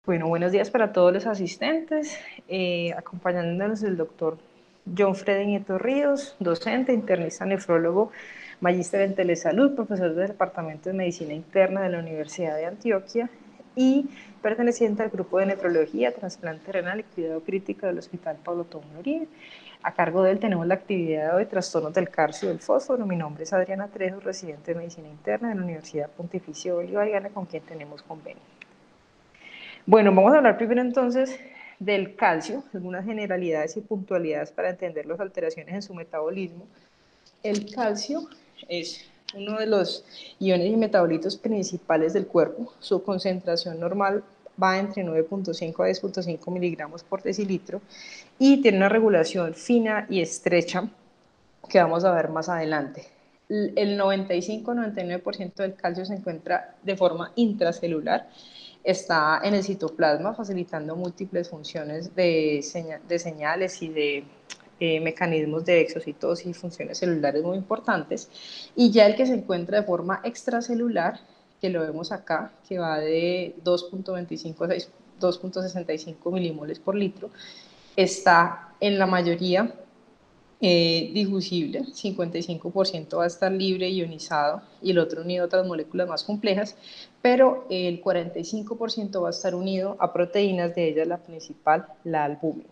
Bueno, buenos días para todos los asistentes, acompañándonos el doctor John Freddy Nieto Ríos, docente, internista, nefrólogo, magíster en telesalud, profesor del Departamento de Medicina Interna de la Universidad de Antioquia y perteneciente al grupo de nefrología, trasplante renal y cuidado crítico del Hospital Pablo Tobón Uribe. A cargo de él tenemos la actividad de trastornos del calcio y del fósforo. Mi nombre es Adriana Trejo, residente de Medicina Interna de la Universidad Pontificia Bolivariana, con quien tenemos convenio. Bueno, vamos a hablar primero entonces del calcio, algunas generalidades y puntualidades para entender las alteraciones en su metabolismo. El calcio es uno de los iones y metabolitos principales del cuerpo. Su concentración normal va entre 9.5 a 10.5 miligramos por decilitro y tiene una regulación fina y estrecha que vamos a ver más adelante. El 95-99% del calcio se encuentra de forma intracelular, está en el citoplasma facilitando múltiples funciones de señales y de mecanismos de exocitosis y funciones celulares muy importantes, y ya el que se encuentra de forma extracelular, que lo vemos acá, que va de 2.25 a 2.65 milimoles por litro, está en la mayoría difusible, 55% va a estar libre ionizado y el otro unido a otras moléculas más complejas, pero el 45% va a estar unido a proteínas, de ellas la principal, la albúmina.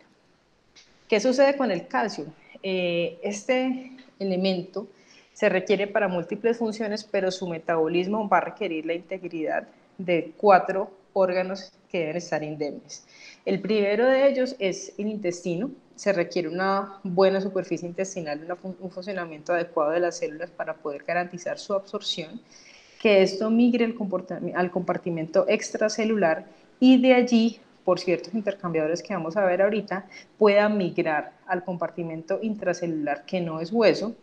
¿Qué sucede con el calcio? Este elemento se requiere para múltiples funciones, pero su metabolismo va a requerir la integridad de 4 órganos que deben estar indemnes. El primero de ellos es el intestino. Se requiere una buena superficie intestinal, un funcionamiento adecuado de las células para poder garantizar su absorción, que esto migre al compartimento extracelular y de allí, por ciertos intercambiadores que vamos a ver ahorita, pueda migrar al compartimento intracelular, que no es hueso,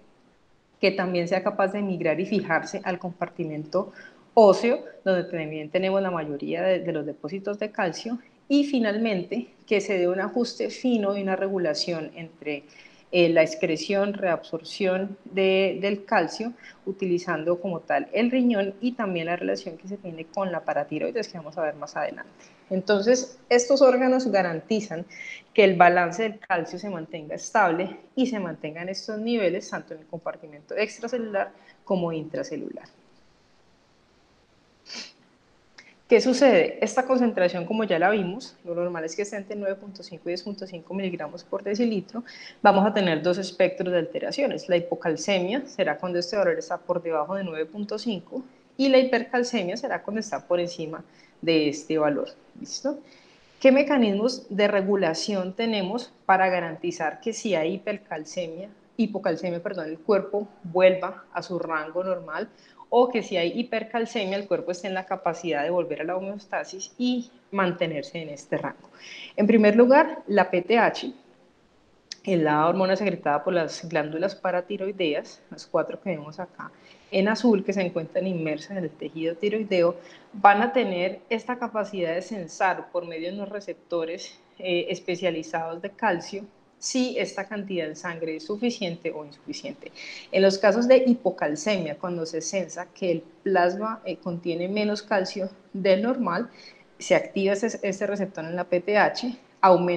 que también sea capaz de migrar y fijarse al compartimento óseo, donde también tenemos la mayoría de los depósitos de calcio, y finalmente que se dé un ajuste fino y una regulación entre la excreción, reabsorción del calcio, utilizando como tal el riñón y también la relación que se tiene con la paratiroides, que vamos a ver más adelante. Entonces, estos órganos garantizan que el balance del calcio se mantenga estable y se mantengan estos niveles tanto en el compartimento extracelular como intracelular. ¿Qué sucede? Esta concentración, como ya la vimos, lo normal es que esté entre 9.5 y 10.5 miligramos por decilitro. Vamos a tener dos espectros de alteraciones. La hipocalcemia será cuando este valor está por debajo de 9.5 y la hipercalcemia será cuando está por encima de este valor. ¿Listo? ¿Qué mecanismos de regulación tenemos para garantizar que si hay hipocalcemia, el cuerpo vuelva a su rango normal, o que si hay hipercalcemia, el cuerpo esté en la capacidad de volver a la homeostasis y mantenerse en este rango? En primer lugar, la PTH, es la hormona secretada por las glándulas paratiroideas, las 4 que vemos acá en azul, que se encuentran inmersas en el tejido tiroideo, van a tener esta capacidad de sensar por medio de unos receptores especializados de calcio si esta cantidad en sangre es suficiente o insuficiente. En los casos de hipocalcemia, cuando se sensa que el plasma contiene menos calcio del normal, se activa este receptor en la PTH,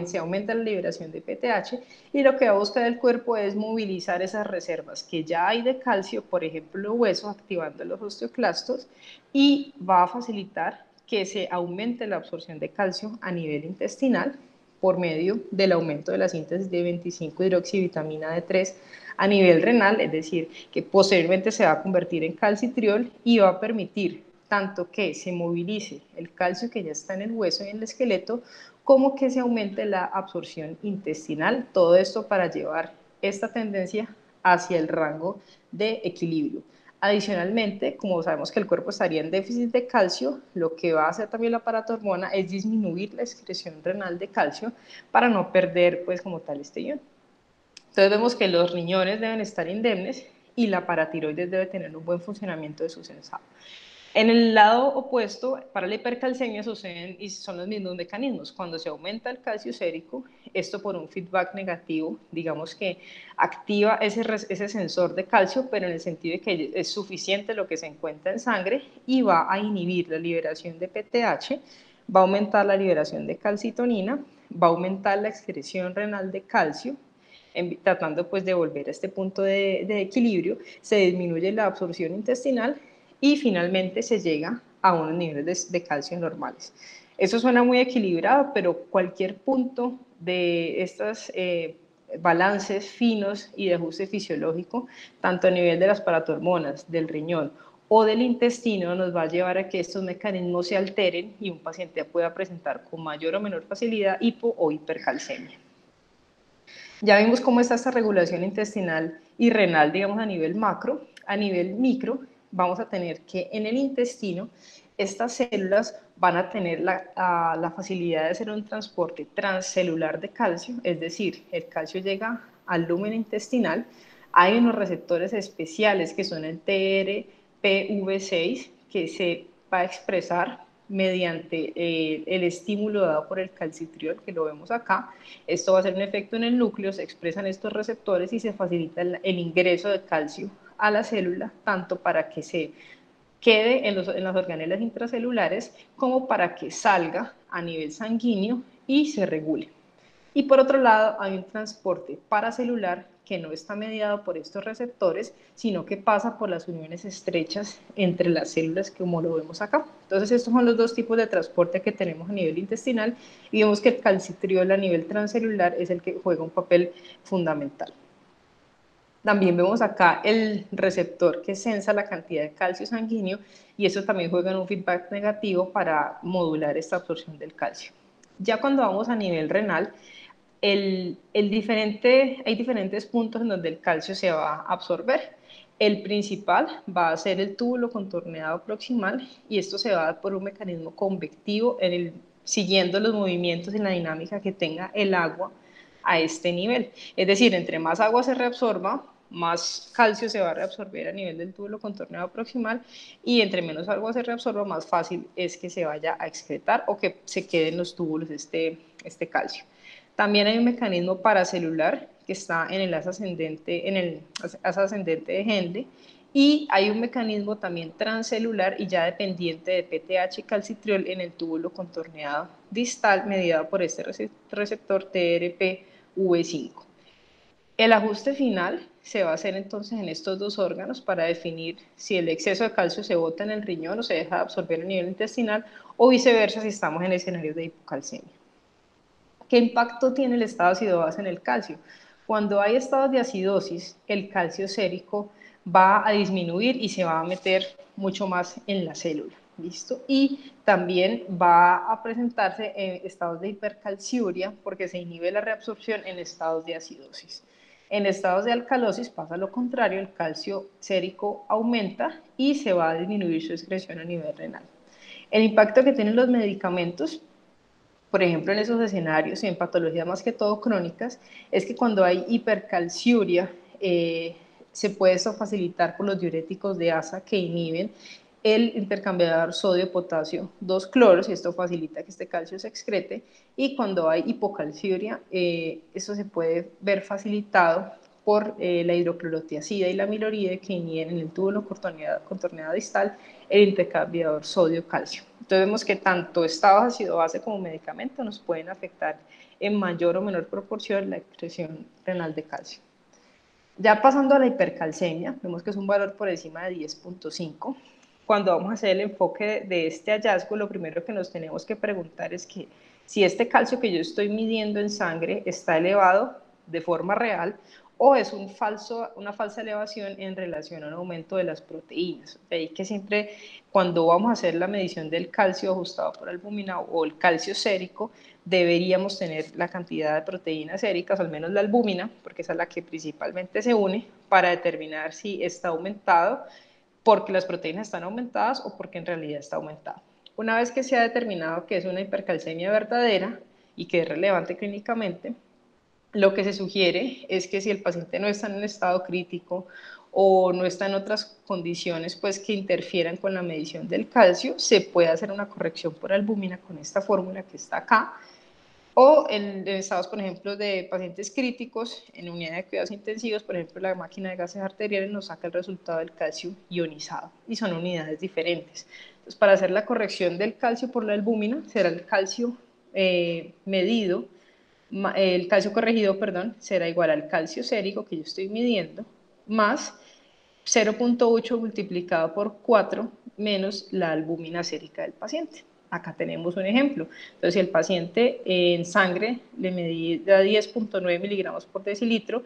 se aumenta la liberación de PTH, y lo que va a buscar el cuerpo es movilizar esas reservas que ya hay de calcio, por ejemplo hueso, activando los osteoclastos, y va a facilitar que se aumente la absorción de calcio a nivel intestinal por medio del aumento de la síntesis de 25-hidroxivitamina D3 a nivel renal, es decir, que posteriormente se va a convertir en calcitriol y va a permitir tanto que se movilice el calcio que ya está en el hueso y en el esqueleto, como que se aumente la absorción intestinal, todo esto para llevar esta tendencia hacia el rango de equilibrio. Adicionalmente, como sabemos que el cuerpo estaría en déficit de calcio, lo que va a hacer también la paratormona es disminuir la excreción renal de calcio para no perder, pues, como tal, este ion. Entonces vemos que los riñones deben estar indemnes y la paratiroides debe tener un buen funcionamiento de su sensado. En el lado opuesto, para la hipercalcemia suceden y son los mismos mecanismos. Cuando se aumenta el calcio sérico, esto por un feedback negativo, digamos que activa ese sensor de calcio, pero en el sentido de que es suficiente lo que se encuentra en sangre y va a inhibir la liberación de PTH, va a aumentar la liberación de calcitonina, va a aumentar la excreción renal de calcio, tratando pues de volver a este punto de equilibrio, se disminuye la absorción intestinal y finalmente se llega a unos niveles de calcio normales. Eso suena muy equilibrado, pero cualquier punto de estos balances finos y de ajuste fisiológico, tanto a nivel de las paratormonas, del riñón o del intestino, nos va a llevar a que estos mecanismos se alteren y un paciente pueda presentar con mayor o menor facilidad hipo o hipercalcemia. Ya vimos cómo está esta regulación intestinal y renal, digamos, a nivel macro. A nivel micro, vamos a tener que en el intestino estas células van a tener la facilidad de hacer un transporte transcelular de calcio, es decir, el calcio llega al lumen intestinal. Hay unos receptores especiales que son el TRPV6 que se va a expresar mediante el estímulo dado por el calcitriol, que lo vemos acá. Esto va a hacer un efecto en el núcleo, se expresan estos receptores y se facilita el ingreso de calcio a la célula, tanto para que se quede en las organelas intracelulares como para que salga a nivel sanguíneo y se regule. Y por otro lado, hay un transporte paracelular que no está mediado por estos receptores, sino que pasa por las uniones estrechas entre las células, como lo vemos acá. Entonces, estos son los dos tipos de transporte que tenemos a nivel intestinal y vemos que el calcitriol a nivel transcelular es el que juega un papel fundamental. También vemos acá el receptor que sensa la cantidad de calcio sanguíneo y eso también juega en un feedback negativo para modular esta absorción del calcio. Ya cuando vamos a nivel renal, hay diferentes puntos en donde el calcio se va a absorber. El principal va a ser el túbulo contorneado proximal y esto se va a dar por un mecanismo convectivo siguiendo los movimientos y la dinámica que tenga el agua a este nivel. Es decir, entre más agua se reabsorba, más calcio se va a reabsorber a nivel del túbulo contorneado proximal y entre menos agua se reabsorba, más fácil es que se vaya a excretar o que se quede en los túbulos este calcio. También hay un mecanismo paracelular que está en el asa ascendente, de Henle, y hay un mecanismo también transcelular y ya dependiente de PTH y calcitriol en el túbulo contorneado distal mediado por este receptor TRPV5. El ajuste final se va a hacer entonces en estos dos órganos para definir si el exceso de calcio se bota en el riñón o se deja de absorber a nivel intestinal o viceversa si estamos en escenarios de hipocalcemia. ¿Qué impacto tiene el estado de acidosis en el calcio? Cuando hay estados de acidosis, el calcio sérico va a disminuir y se va a meter mucho más en la célula, ¿listo? Y también va a presentarse en estados de hipercalciuria porque se inhibe la reabsorción en estados de acidosis. En estados de alcalosis pasa lo contrario, el calcio sérico aumenta y se va a disminuir su excreción a nivel renal. El impacto que tienen los medicamentos, por ejemplo, en esos escenarios y en patologías más que todo crónicas, es que cuando hay hipercalciuria, se puede eso facilitar por los diuréticos de asa que inhiben el intercambiador sodio-potasio 2-cloros y esto facilita que este calcio se excrete. Y cuando hay hipocalciuria, eso se puede ver facilitado por la hidroclorotiazida y la amiloride que inhiben en el túbulo contorneado distal el intercambiador sodio-calcio. Entonces vemos que tanto estados ácido-base como medicamentos nos pueden afectar en mayor o menor proporción la excreción renal de calcio. Ya pasando a la hipercalcemia, vemos que es un valor por encima de 10.5. Cuando vamos a hacer el enfoque de este hallazgo, lo primero que nos tenemos que preguntar es que si este calcio que yo estoy midiendo en sangre está elevado de forma real o es una falsa elevación en relación a un aumento de las proteínas. De ahí que siempre cuando vamos a hacer la medición del calcio ajustado por albúmina o el calcio sérico, deberíamos tener la cantidad de proteínas séricas, o al menos la albúmina, porque esa es la que principalmente se une, para determinar si está aumentado porque las proteínas están aumentadas o porque en realidad está aumentado. Una vez que se ha determinado que es una hipercalcemia verdadera y que es relevante clínicamente, lo que se sugiere es que si el paciente no está en un estado crítico o no está en otras condiciones pues, que interfieran con la medición del calcio, se puede hacer una corrección por albúmina con esta fórmula que está acá. O en estados, por ejemplo, de pacientes críticos, en unidades de cuidados intensivos, por ejemplo, la máquina de gases arteriales nos saca el resultado del calcio ionizado y son unidades diferentes. Entonces, para hacer la corrección del calcio por la albúmina, será el calcio medido, el calcio corregido, perdón, será igual al calcio sérico que yo estoy midiendo, más 0.8 multiplicado por 4 menos la albúmina sérica del paciente. Acá tenemos un ejemplo. Entonces, si el paciente en sangre le medía 10.9 miligramos por decilitro,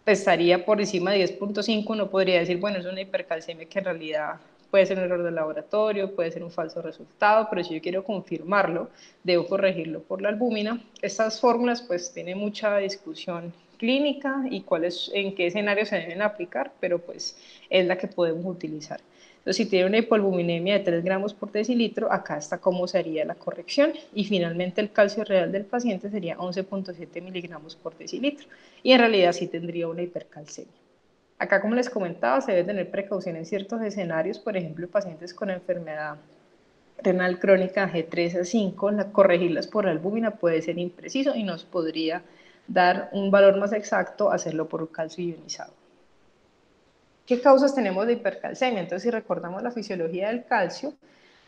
pues estaría por encima de 10.5, no podría decir, bueno, es una hipercalcemia que en realidad puede ser un error de laboratorio, puede ser un falso resultado, pero si yo quiero confirmarlo, debo corregirlo por la albúmina. Estas fórmulas pues tienen mucha discusión clínica y en qué escenarios se deben aplicar, pero pues es la que podemos utilizar. Entonces, si tiene una hipoalbuminemia de 3 gramos por decilitro, acá está cómo sería la corrección. Y finalmente el calcio real del paciente sería 11.7 miligramos por decilitro. Y en realidad sí tendría una hipercalcemia. Acá, como les comentaba, se debe tener precaución en ciertos escenarios, por ejemplo, pacientes con enfermedad renal crónica G3 a 5, corregirlas por albúmina puede ser impreciso y nos podría dar un valor más exacto hacerlo por calcio ionizado. ¿Qué causas tenemos de hipercalcemia? Entonces, si recordamos la fisiología del calcio,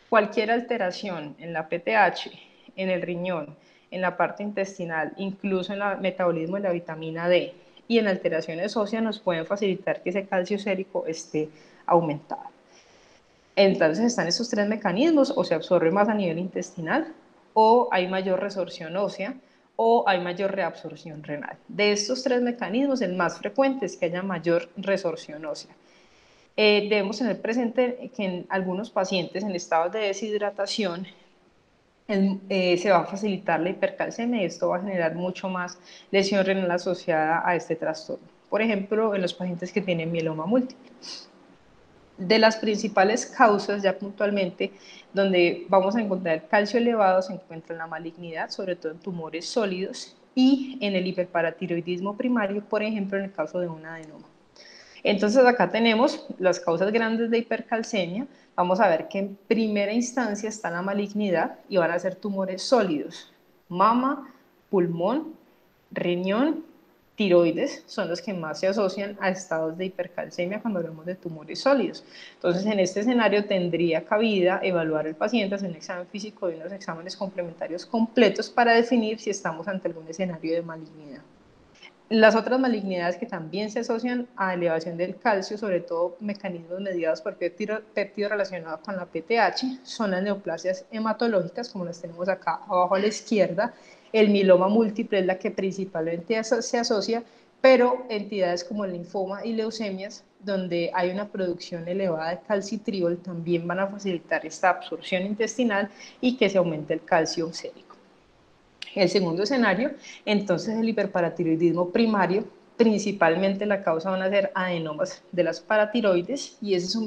cualquier alteración en la PTH, en el riñón, en la parte intestinal, incluso en el metabolismo de la vitamina D y en alteraciones óseas nos pueden facilitar que ese calcio sérico esté aumentado. Entonces están esos tres mecanismos: o se absorbe más a nivel intestinal, o hay mayor resorción ósea, o hay mayor reabsorción renal. De estos tres mecanismos, el más frecuente es que haya mayor resorción ósea. Debemos tener presente que en algunos pacientes en estados de deshidratación se va a facilitar la hipercalcemia y esto va a generar mucho más lesión renal asociada a este trastorno. Por ejemplo, en los pacientes que tienen mieloma múltiple. De las principales causas, ya puntualmente, donde vamos a encontrar calcio elevado, se encuentra en la malignidad, sobre todo en tumores sólidos, y en el hiperparatiroidismo primario, por ejemplo, en el caso de un adenoma. Entonces acá tenemos las causas grandes de hipercalcemia. Vamos a ver que en primera instancia está la malignidad y van a ser tumores sólidos. Mama, pulmón, riñón, tiroides son los que más se asocian a estados de hipercalcemia cuando hablamos de tumores sólidos. Entonces, en este escenario tendría cabida evaluar al paciente, hacer un examen físico y unos exámenes complementarios completos para definir si estamos ante algún escenario de malignidad. Las otras malignidades que también se asocian a elevación del calcio, sobre todo mecanismos mediados por péptidos relacionados con la PTH, son las neoplasias hematológicas, como las tenemos acá abajo a la izquierda. El mieloma múltiple es la que principalmente se asocia, pero entidades como el linfoma y leucemias, donde hay una producción elevada de calcitriol, también van a facilitar esta absorción intestinal y que se aumente el calcio sérico. El segundo escenario, entonces, el hiperparatiroidismo primario, principalmente la causa van a ser adenomas de las paratiroides y ese es un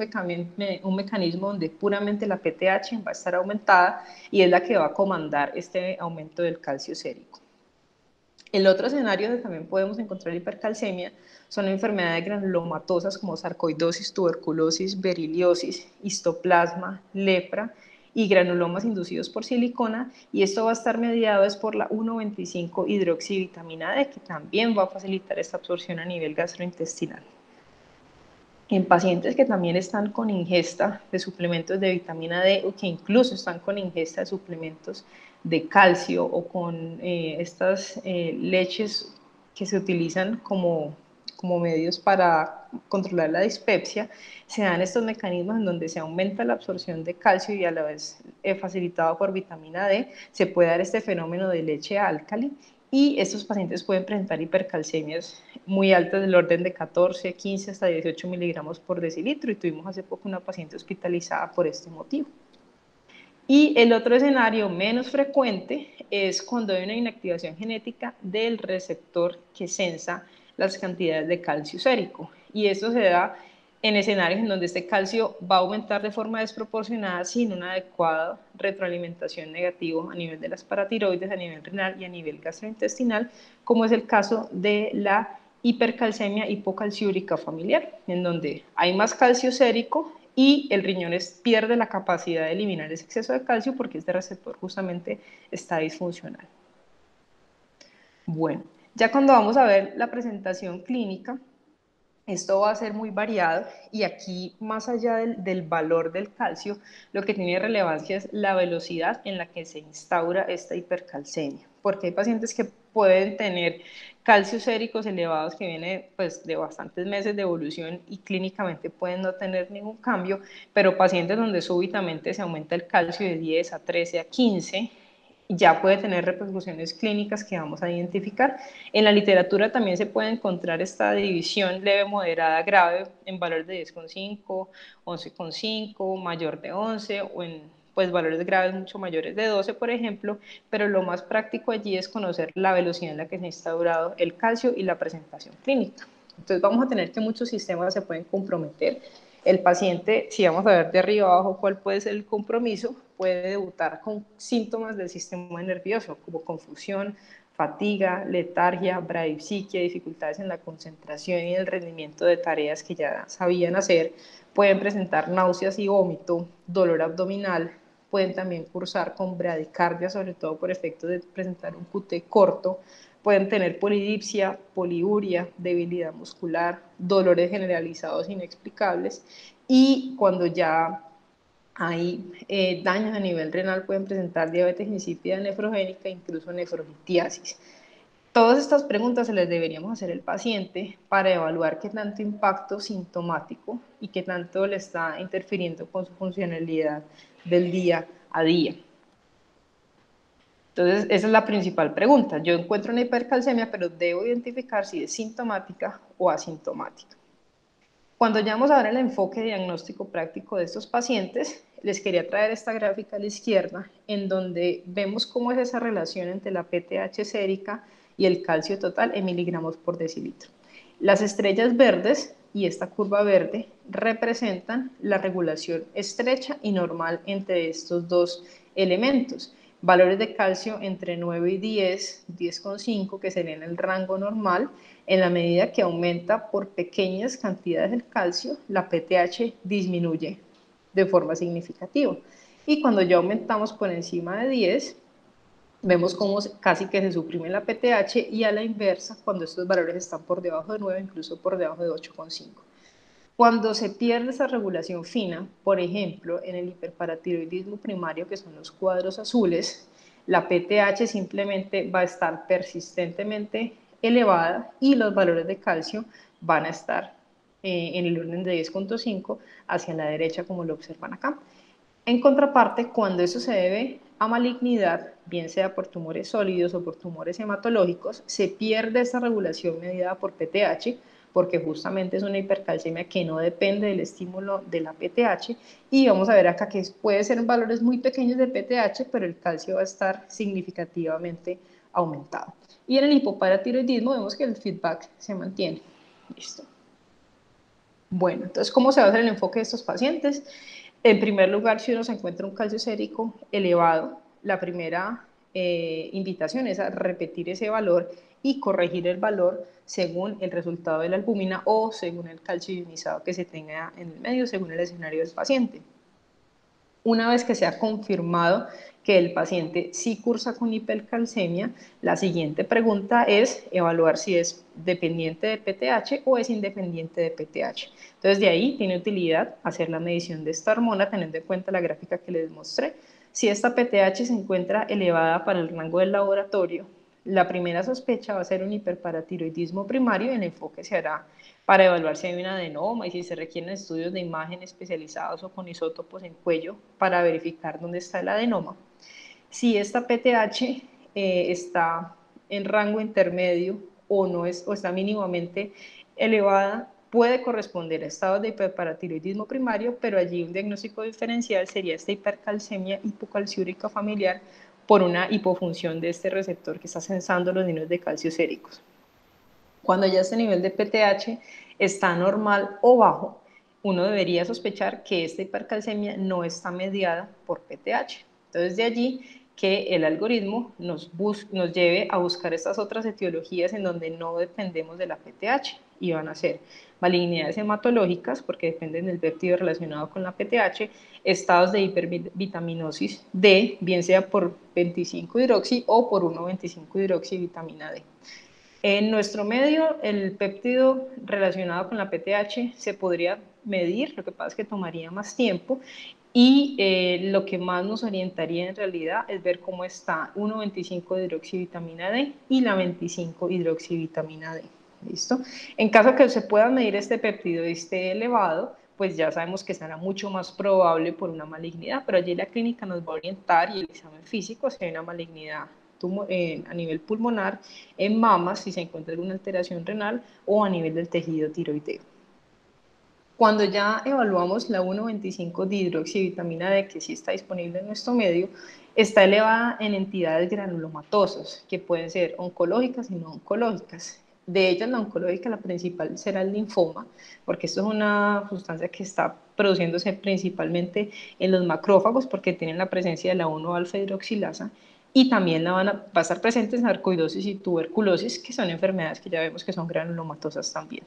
mecanismo donde puramente la PTH va a estar aumentada y es la que va a comandar este aumento del calcio sérico. El otro escenario donde también podemos encontrar hipercalcemia son enfermedades granulomatosas como sarcoidosis, tuberculosis, beriliosis, histoplasma, lepra y granulomas inducidos por silicona, y esto va a estar mediado por la 1,25 hidroxivitamina D, que también va a facilitar esta absorción a nivel gastrointestinal. En pacientes que también están con ingesta de suplementos de vitamina D o que incluso están con ingesta de suplementos de calcio o con estas leches que se utilizan como medios para controlar la dispepsia, se dan estos mecanismos en donde se aumenta la absorción de calcio y a la vez facilitado por vitamina D, se puede dar este fenómeno de leche álcali y estos pacientes pueden presentar hipercalcemias muy altas del orden de 14, 15 hasta 18 miligramos por decilitro y tuvimos hace poco una paciente hospitalizada por este motivo. Y el otro escenario menos frecuente es cuando hay una inactivación genética del receptor que sensa las cantidades de calcio sérico. Y esto se da en escenarios en donde este calcio va a aumentar de forma desproporcionada sin una adecuada retroalimentación negativa a nivel de las paratiroides, a nivel renal y a nivel gastrointestinal, como es el caso de la hipercalcemia hipocalciúrica familiar, en donde hay más calcio sérico y el riñón pierde la capacidad de eliminar ese exceso de calcio porque este receptor justamente está disfuncional. Bueno, ya cuando vamos a ver la presentación clínica, esto va a ser muy variado y aquí, más allá del valor del calcio, lo que tiene relevancia es la velocidad en la que se instaura esta hipercalcemia, porque hay pacientes que pueden tener calcios séricos elevados que vienen pues, de bastantes meses de evolución y clínicamente pueden no tener ningún cambio, pero pacientes donde súbitamente se aumenta el calcio de 10 a 13 a 15, ya puede tener repercusiones clínicas que vamos a identificar. En la literatura también se puede encontrar esta división leve, moderada, grave en valores de 10,5, 11,5, mayor de 11 o en pues valores graves mucho mayores de 12, por ejemplo, pero lo más práctico allí es conocer la velocidad en la que se ha instaurado el calcio y la presentación clínica. Entonces vamos a tener que muchos sistemas se pueden comprometer. El paciente, si vamos a ver de arriba abajo cuál puede ser el compromiso, puede debutar con síntomas del sistema nervioso, como confusión, fatiga, letargia, bradipsiquia, dificultades en la concentración y el rendimiento de tareas que ya sabían hacer. Pueden presentar náuseas y vómito, dolor abdominal, pueden también cursar con bradicardia, sobre todo por efecto de presentar un QT corto, pueden tener polidipsia, poliuria, debilidad muscular, dolores generalizados inexplicables y cuando ya hay daños a nivel renal pueden presentar diabetes insípida nefrogénica e incluso nefrolitiasis. Todas estas preguntas se les deberíamos hacer al paciente para evaluar qué tanto impacto sintomático y qué tanto le está interfiriendo con su funcionalidad del día a día. Entonces, esa es la principal pregunta. Yo encuentro una hipercalcemia, pero debo identificar si es sintomática o asintomática. Cuando ya vamos a ver el enfoque diagnóstico práctico de estos pacientes, les quería traer esta gráfica a la izquierda, en donde vemos cómo es esa relación entre la PTH sérica y el calcio total en miligramos por decilitro. Las estrellas verdes y esta curva verde representan la regulación estrecha y normal entre estos dos elementos. Valores de calcio entre 9 y 10, 10,5, que serían el rango normal. En la medida que aumenta por pequeñas cantidades el calcio, la PTH disminuye de forma significativa. Y cuando ya aumentamos por encima de 10, vemos cómo casi que se suprime la PTH y a la inversa, cuando estos valores están por debajo de 9, incluso por debajo de 8,5. Cuando se pierde esa regulación fina, por ejemplo, en el hiperparatiroidismo primario, que son los cuadros azules, la PTH simplemente va a estar persistentemente elevada y los valores de calcio van a estar en el orden de 10,5 hacia la derecha, como lo observan acá. En contraparte, cuando eso se debe a malignidad, bien sea por tumores sólidos o por tumores hematológicos, se pierde esa regulación mediada por PTH, porque justamente es una hipercalcemia que no depende del estímulo de la PTH, y vamos a ver acá que puede ser valores muy pequeños de PTH, pero el calcio va a estar significativamente aumentado. Y en el hipoparatiroidismo vemos que el feedback se mantiene. Listo. Bueno, entonces, ¿cómo se va a hacer el enfoque de estos pacientes? En primer lugar, si uno se encuentra un calcio sérico elevado, la primera invitación es a repetir ese valor y corregir el valor según el resultado de la albúmina o según el calcio ionizado que se tenga en el medio, según el escenario del paciente. Una vez que se ha confirmado que el paciente sí cursa con hipercalcemia, la siguiente pregunta es evaluar si es dependiente de PTH o es independiente de PTH. Entonces, de ahí tiene utilidad hacer la medición de esta hormona teniendo en cuenta la gráfica que les mostré. Si esta PTH se encuentra elevada para el rango del laboratorio, la primera sospecha va a ser un hiperparatiroidismo primario y el enfoque se hará para evaluar si hay un adenoma y si se requieren estudios de imagen especializados o con isótopos en cuello para verificar dónde está el adenoma. Si esta PTH está en rango intermedio o, no es, o está mínimamente elevada, puede corresponder a estados de hiperparatiroidismo primario, pero allí un diagnóstico diferencial sería esta hipercalcemia hipocalciúrica familiar por una hipofunción de este receptor que está sensando los niveles de calcio séricos. Cuando ya este nivel de PTH está normal o bajo, uno debería sospechar que esta hipercalcemia no está mediada por PTH. Entonces, de allí que el algoritmo nos lleve a buscar estas otras etiologías en donde no dependemos de la PTH, y van a ser malignidades hematológicas, porque dependen del péptido relacionado con la PTH, estados de hipervitaminosis D, bien sea por 25-hidroxi o por 1,25-hidroxi vitamina D. En nuestro medio, el péptido relacionado con la PTH se podría medir, lo que pasa es que tomaría más tiempo, y lo que más nos orientaría en realidad es ver cómo está 1,25-hidroxivitamina D y la 25-hidroxivitamina D. ¿Listo? En caso que se pueda medir este péptido y esté elevado, pues ya sabemos que será mucho más probable por una malignidad, pero allí la clínica nos va a orientar y el examen físico si hay una malignidad a nivel pulmonar, en mamas si se encuentra alguna alteración renal o a nivel del tejido tiroideo. Cuando ya evaluamos la 1,25-dihidroxivitamina D, que sí está disponible en nuestro medio, está elevada en entidades granulomatosas, que pueden ser oncológicas y no oncológicas. De ellas, la oncológica, la principal será el linfoma, porque esto es una sustancia que está produciéndose principalmente en los macrófagos, porque tienen la presencia de la 1-alfa-hidroxilasa, y también va a estar presente en sarcoidosis y tuberculosis, que son enfermedades que ya vemos que son granulomatosas también.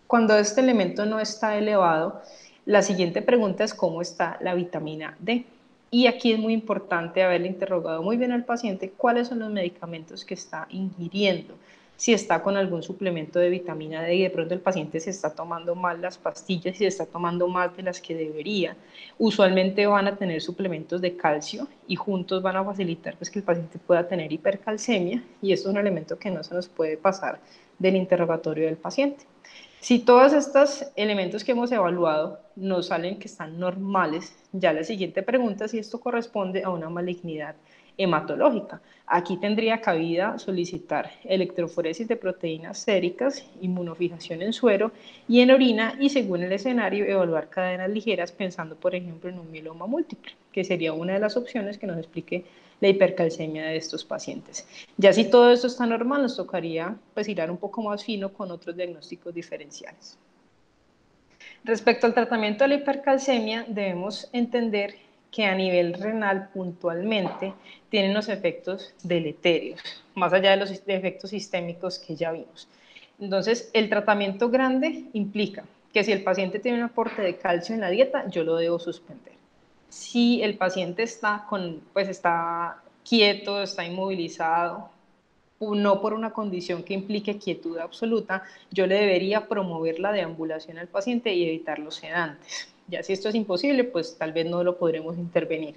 Cuando este elemento no está elevado, la siguiente pregunta es cómo está la vitamina D. Y aquí es muy importante haberle interrogado muy bien al paciente cuáles son los medicamentos que está ingiriendo, si está con algún suplemento de vitamina D y de pronto el paciente se está tomando mal las pastillas y se está tomando más de las que debería. Usualmente van a tener suplementos de calcio y juntos van a facilitar pues, que el paciente pueda tener hipercalcemia, y esto es un elemento que no se nos puede pasar del interrogatorio del paciente. Si todos estos elementos que hemos evaluado nos salen que están normales, ya la siguiente pregunta es si esto corresponde a una malignidad hematológica. Aquí tendría cabida solicitar electroforesis de proteínas séricas, inmunofijación en suero y en orina, y según el escenario evaluar cadenas ligeras pensando por ejemplo en un mieloma múltiple, que sería una de las opciones que nos explique la hipercalcemia de estos pacientes. Ya si todo esto está normal, nos tocaría pues hilar un poco más fino con otros diagnósticos diferenciales. Respecto al tratamiento de la hipercalcemia, debemos entender que a nivel renal puntualmente tienen los efectos deleterios, más allá de los efectos sistémicos que ya vimos. Entonces, el tratamiento grande implica que si el paciente tiene un aporte de calcio en la dieta, yo lo debo suspender. Si el paciente está quieto, está inmovilizado, no por una condición que implique quietud absoluta, yo le debería promover la deambulación al paciente y evitar los sedantes. Ya si esto es imposible, pues tal vez no lo podremos intervenir.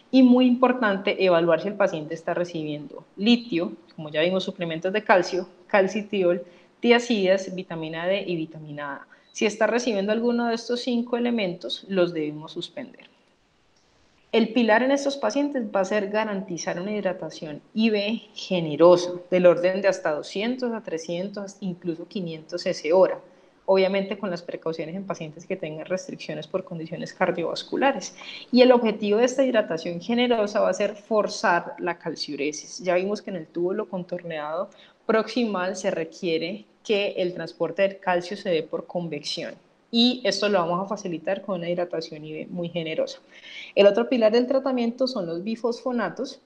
Y muy importante, evaluar si el paciente está recibiendo litio, como ya vimos, suplementos de calcio, calcitiol, tiazidas, vitamina D y vitamina A. Si está recibiendo alguno de estos 5 elementos, los debemos suspender. El pilar en estos pacientes va a ser garantizar una hidratación IV generosa, del orden de hasta 200 a 300, incluso 500 cc hora, obviamente con las precauciones en pacientes que tengan restricciones por condiciones cardiovasculares. Y el objetivo de esta hidratación generosa va a ser forzar la calciuresis. Ya vimos que en el túbulo contorneado proximal se requiere que el transporte del calcio se dé por convección, y esto lo vamos a facilitar con una hidratación IV muy generosa. El otro pilar del tratamiento son los bifosfonatos,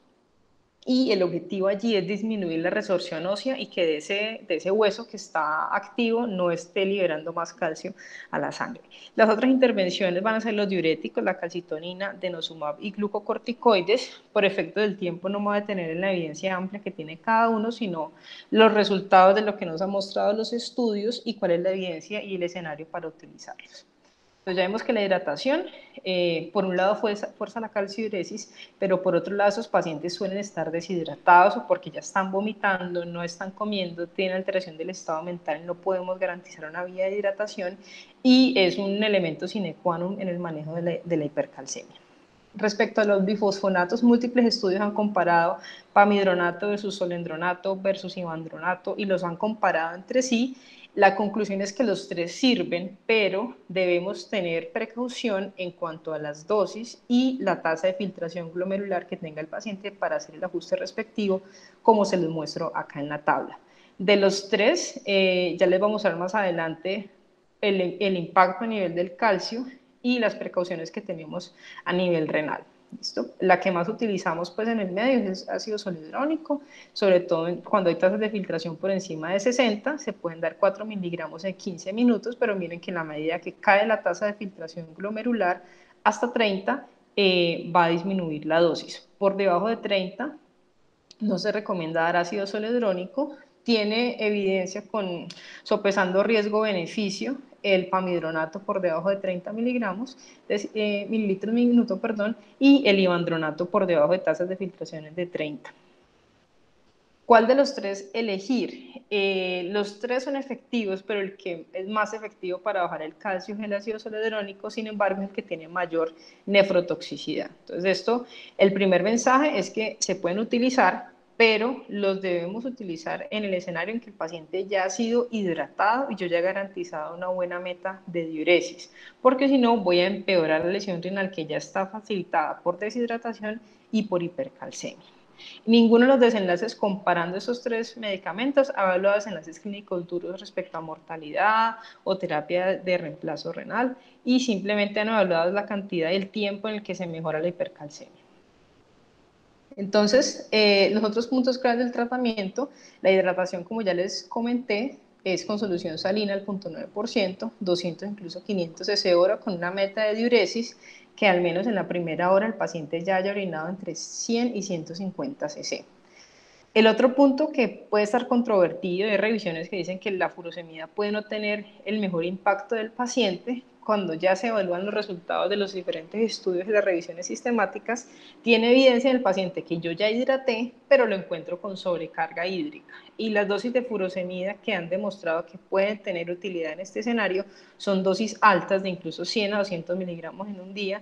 y el objetivo allí es disminuir la resorción ósea y que de ese hueso que está activo no esté liberando más calcio a la sangre. Las otras intervenciones van a ser los diuréticos, la calcitonina, denosumab y glucocorticoides. Por efecto del tiempo no me voy a detener en la evidencia amplia que tiene cada uno, sino los resultados de lo que nos han mostrado los estudios y cuál es la evidencia y el escenario para utilizarlos. Entonces ya vemos que la hidratación, por un lado fuerza la calciuresis, pero por otro lado esos pacientes suelen estar deshidratados o porque ya están vomitando, no están comiendo, tienen alteración del estado mental, no podemos garantizar una vía de hidratación, y es un elemento sine qua non en el manejo de la hipercalcemia. Respecto a los bifosfonatos, múltiples estudios han comparado pamidronato versus solendronato versus ivandronato y los han comparado entre sí. La conclusión es que los tres sirven, pero debemos tener precaución en cuanto a las dosis y la tasa de filtración glomerular que tenga el paciente para hacer el ajuste respectivo, como se les muestro acá en la tabla. De los tres, ya les vamos a ver más adelante el impacto a nivel del calcio y las precauciones que tenemos a nivel renal. ¿Listo? La que más utilizamos pues en el medio es ácido zoledrónico, sobre todo cuando hay tasas de filtración por encima de 60, se pueden dar 4 miligramos en 15 minutos, pero miren que en la medida que cae la tasa de filtración glomerular hasta 30, va a disminuir la dosis. Por debajo de 30 no se recomienda dar ácido zoledrónico, tiene evidencia con sopesando riesgo-beneficio el pamidronato por debajo de 30 miligramos, mililitros minuto, perdón, y el ivandronato por debajo de tasas de filtraciones de 30. ¿Cuál de los tres elegir? Los tres son efectivos, pero el que es más efectivo para bajar el calcio es el ácido zoledrónico, sin embargo, es el que tiene mayor nefrotoxicidad. Entonces, el primer mensaje es que se pueden utilizar, pero los debemos utilizar en el escenario en que el paciente ya ha sido hidratado y yo ya he garantizado una buena meta de diuresis, porque si no voy a empeorar la lesión renal que ya está facilitada por deshidratación y por hipercalcemia. Ninguno de los desenlaces comparando esos tres medicamentos ha evaluado desenlaces clínicos duros respecto a mortalidad o terapia de reemplazo renal y simplemente han evaluado la cantidad y el tiempo en el que se mejora la hipercalcemia. Entonces, los otros puntos claves del tratamiento, la hidratación, como ya les comenté, es con solución salina al 0.9%, 200 incluso 500 cc hora con una meta de diuresis que al menos en la primera hora el paciente ya haya orinado entre 100 y 150 cc. El otro punto que puede estar controvertido es revisiones que dicen que la furosemida puede no tener el mejor impacto del paciente. Cuando ya se evalúan los resultados de los diferentes estudios y las revisiones sistemáticas, tiene evidencia en el paciente que yo ya hidraté, pero lo encuentro con sobrecarga hídrica. Y las dosis de furosemida que han demostrado que pueden tener utilidad en este escenario son dosis altas de incluso 100 a 200 miligramos en un día,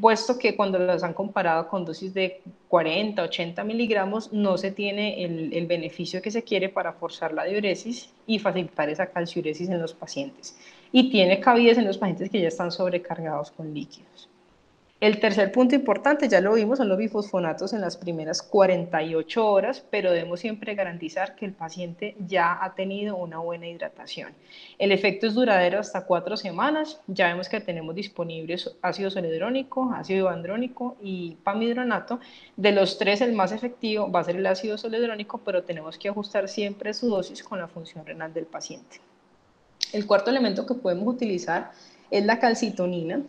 puesto que cuando las han comparado con dosis de 40, 80 miligramos, no se tiene el beneficio que se quiere para forzar la diuresis y facilitar esa calciuresis en los pacientes. Y tiene cabida en los pacientes que ya están sobrecargados con líquidos. El tercer punto importante, ya lo vimos, son los bifosfonatos en las primeras 48 horas, pero debemos siempre garantizar que el paciente ya ha tenido una buena hidratación. El efecto es duradero hasta 4 semanas, ya vemos que tenemos disponibles ácido zoledrónico, ácido ivandrónico y pamidronato. De los tres, el más efectivo va a ser el ácido zoledrónico, pero tenemos que ajustar siempre su dosis con la función renal del paciente. El cuarto elemento que podemos utilizar es la calcitonina.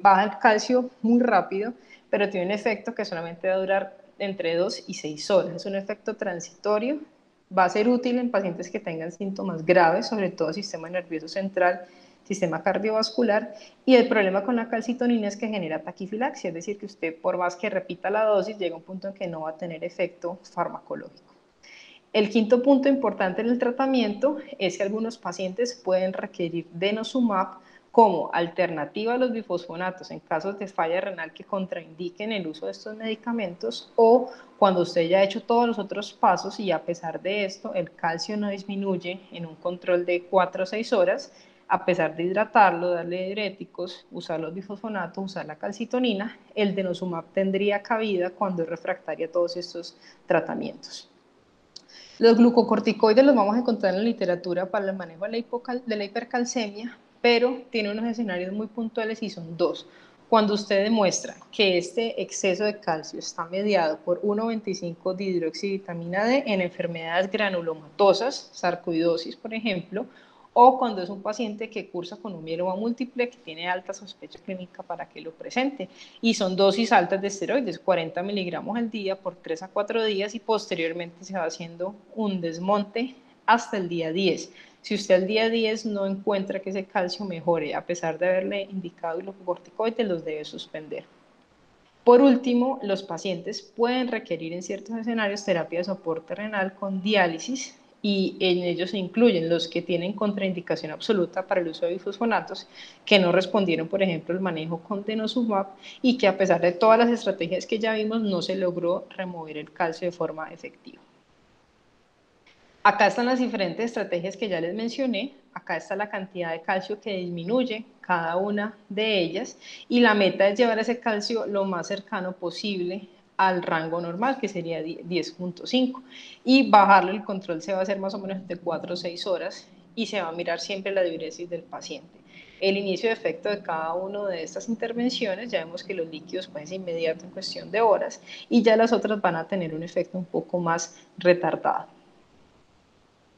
Baja el calcio muy rápido, pero tiene un efecto que solamente va a durar entre 2 y 6 horas. Es un efecto transitorio. Va a ser útil en pacientes que tengan síntomas graves, sobre todo sistema nervioso central, sistema cardiovascular, y el problema con la calcitonina es que genera taquifilaxia, es decir, que usted por más que repita la dosis, llega a un punto en que no va a tener efecto farmacológico. El quinto punto importante en el tratamiento es que algunos pacientes pueden requerir denosumab como alternativa a los bifosfonatos en casos de falla renal que contraindiquen el uso de estos medicamentos, o cuando usted ya ha hecho todos los otros pasos y a pesar de esto el calcio no disminuye en un control de 4 o 6 horas, a pesar de hidratarlo, darle diuréticos, usar los bifosfonatos, usar la calcitonina, el denosumab tendría cabida cuando es refractaria a todos estos tratamientos. Los glucocorticoides los vamos a encontrar en la literatura para el manejo de la hipercalcemia, pero tiene unos escenarios muy puntuales y son dos. Cuando usted demuestra que este exceso de calcio está mediado por 1,25 dihidroxivitamina D en enfermedades granulomatosas, sarcoidosis, por ejemplo, o cuando es un paciente que cursa con un mieloma múltiple que tiene alta sospecha clínica para que lo presente. Y son dosis altas de esteroides, 40 miligramos al día por 3 a 4 días y posteriormente se va haciendo un desmonte hasta el día 10. Si usted al día 10 no encuentra que ese calcio mejore, a pesar de haberle indicado glucocorticoides, los debe suspender. Por último, los pacientes pueden requerir en ciertos escenarios terapia de soporte renal con diálisis, y en ellos se incluyen los que tienen contraindicación absoluta para el uso de bifosfonatos, que no respondieron, por ejemplo, al manejo con denosumab y que a pesar de todas las estrategias que ya vimos, no se logró remover el calcio de forma efectiva. Acá están las diferentes estrategias que ya les mencioné, acá está la cantidad de calcio que disminuye cada una de ellas y la meta es llevar ese calcio lo más cercano posible al rango normal, que sería 10.5, y bajarlo, el control se va a hacer más o menos de 4 o 6 horas y se va a mirar siempre la diuresis del paciente. el inicio de efecto de cada una de estas intervenciones, ya vemos que los líquidos pues es inmediato en cuestión de horas, y ya las otras van a tener un efecto un poco más retardado.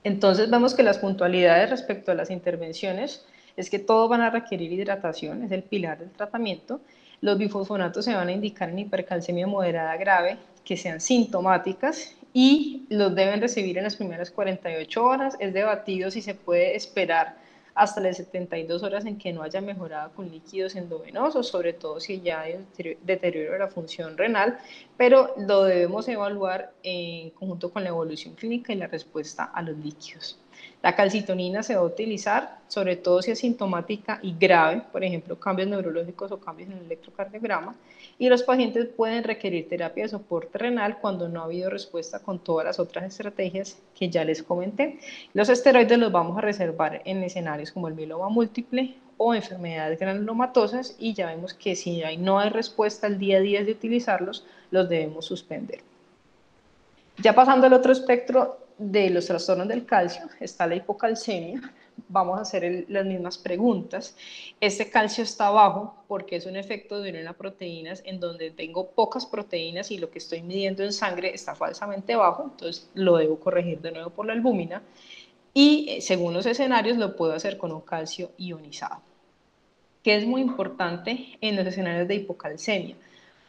Entonces vemos que las puntualidades respecto a las intervenciones es que todos van a requerir hidratación, es el pilar del tratamiento. Los bifosfonatos se van a indicar en hipercalcemia moderada grave, que sean sintomáticas, y los deben recibir en las primeras 48 horas. Es debatido si se puede esperar hasta las 72 horas en que no haya mejorado con líquidos endovenosos, sobre todo si ya hay deterioro de la función renal, pero lo debemos evaluar en conjunto con la evolución clínica y la respuesta a los líquidos. La calcitonina se va a utilizar, sobre todo si es sintomática y grave, por ejemplo, cambios neurológicos o cambios en el electrocardiograma, y los pacientes pueden requerir terapia de soporte renal cuando no ha habido respuesta con todas las otras estrategias que ya les comenté. Los esteroides los vamos a reservar en escenarios como el mieloma múltiple o enfermedades granulomatosas, y ya vemos que si no hay respuesta al día a día de utilizarlos, los debemos suspender. Ya pasando al otro espectro de los trastornos del calcio, está la hipocalcemia. Vamos a hacer las mismas preguntas. Este calcio está bajo porque es un efecto de una proteínas en donde tengo pocas proteínas y lo que estoy midiendo en sangre está falsamente bajo, entonces lo debo corregir de nuevo por la albúmina, y según los escenarios lo puedo hacer con un calcio ionizado, que es muy importante en los escenarios de hipocalcemia.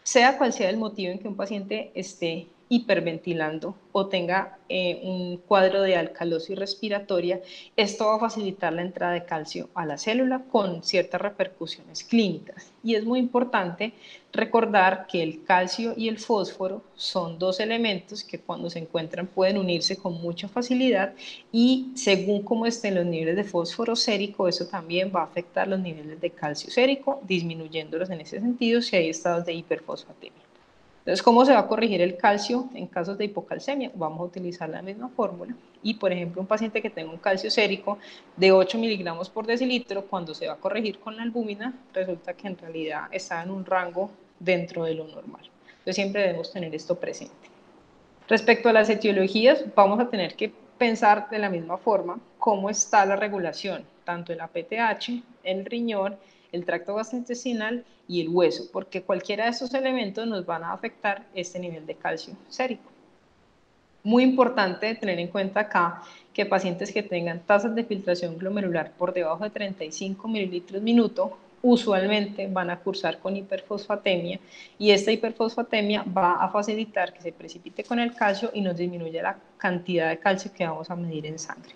Sea cual sea el motivo en que un paciente esté hiperventilando o tenga un cuadro de alcalosis respiratoria, esto va a facilitar la entrada de calcio a la célula con ciertas repercusiones clínicas. Y es muy importante recordar que el calcio y el fósforo son dos elementos que cuando se encuentran pueden unirse con mucha facilidad, y según cómo estén los niveles de fósforo sérico, eso también va a afectar los niveles de calcio sérico, disminuyéndolos en ese sentido si hay estados de hiperfosfatemia. Entonces, ¿cómo se va a corregir el calcio en casos de hipocalcemia? Vamos a utilizar la misma fórmula, y por ejemplo un paciente que tenga un calcio sérico de 8 miligramos por decilitro, cuando se va a corregir con la albúmina, resulta que en realidad está en un rango dentro de lo normal. Entonces siempre debemos tener esto presente. Respecto a las etiologías, vamos a tener que pensar de la misma forma cómo está la regulación, tanto el APTH, el riñón, el tracto gastrointestinal y el hueso, porque cualquiera de estos elementos nos van a afectar este nivel de calcio sérico. Muy importante tener en cuenta acá que pacientes que tengan tasas de filtración glomerular por debajo de 35 mililitros minuto usualmente van a cursar con hiperfosfatemia, y esta hiperfosfatemia va a facilitar que se precipite con el calcio y nos disminuya la cantidad de calcio que vamos a medir en sangre.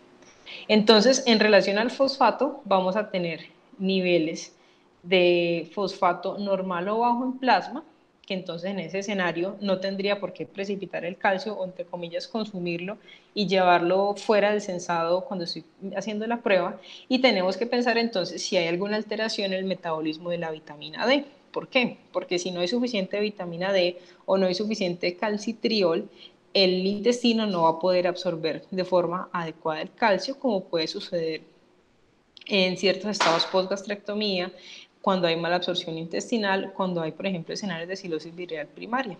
Entonces, en relación al fosfato, vamos a tener niveles de fosfato normal o bajo en plasma, que entonces en ese escenario no tendría por qué precipitar el calcio o, entre comillas, consumirlo y llevarlo fuera del sensado cuando estoy haciendo la prueba. Y tenemos que pensar entonces si hay alguna alteración en el metabolismo de la vitamina D. ¿Por qué? Porque si no hay suficiente vitamina D o no hay suficiente calcitriol, el intestino no va a poder absorber de forma adecuada el calcio, como puede suceder en ciertos estados postgastrectomía, cuando hay mala absorción intestinal, cuando hay, por ejemplo, escenarios de cilosis viral primaria.